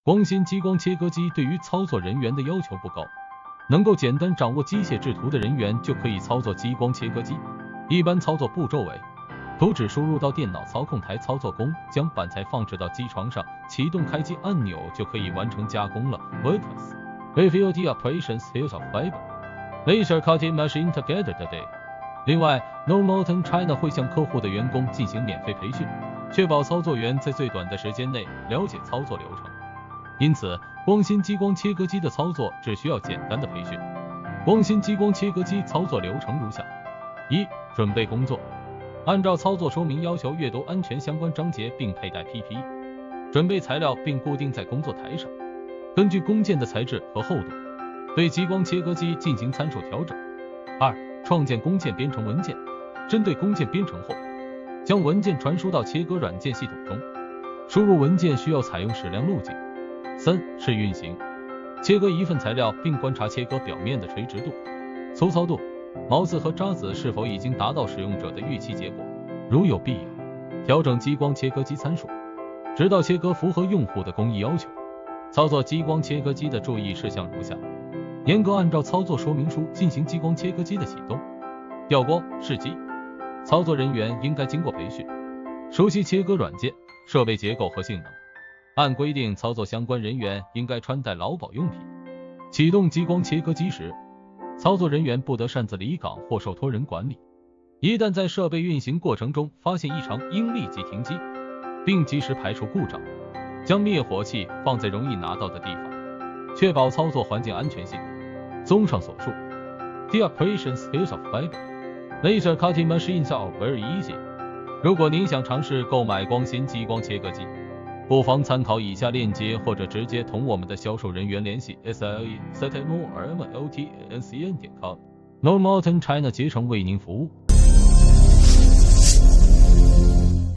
光纤激光切割机对于操作人员的要求不高，能够简单掌握机械制图的人员就可以操作激光切割机。一般操作步骤为：图纸输入到电脑操控台，操作工将板材放置到机床上，启动开机按钮就可以完成加工了。Workers review the operation skills of fiber laser cutting machine together today。另外 Normoton China 会向客户的员工进行免费培训，确保操作员在最短的时间内了解操作流程。因此，光纤激光切割机的操作只需要简单的培训。光纤激光切割机操作流程如下：一、准备工作，按照操作说明要求阅读安全相关章节并佩戴 PPE， 准备材料并固定在工作台上，根据工件的材质和厚度，对激光切割机进行参数调整。二、创建工件编程文件，针对工件编程后，将文件传输到切割软件系统中，输入文件需要采用矢量路径。三、试运行，切割一份材料并观察切割表面的垂直度、粗糙度、毛刺和渣子是否已经达到使用者的预期结果，如有必要，调整激光切割机参数，直到切割符合用户的工艺要求。操作激光切割机的注意事项如下：严格按照操作说明书进行激光切割机的启动、调光、试机。操作人员应该经过培训，熟悉切割软件、设备结构和性能。按规定，操作相关人员应该穿戴劳保用品。启动激光切割机时，操作人员不得擅自离岗或受托人管理。一旦在设备运行过程中发现异常，应立即停机，并及时排除故障，将灭火器放在容易拿到的地方，确保操作环境安全性。综上所述 ，The operation skills of fiber laser cutting machines are very easy。如果您想尝试购买光纤激光切割机，不妨参考以下链接，或者直接同我们的销售人员联系 SIE STMORMLTNCN.com。Normoton China竭诚为您服务。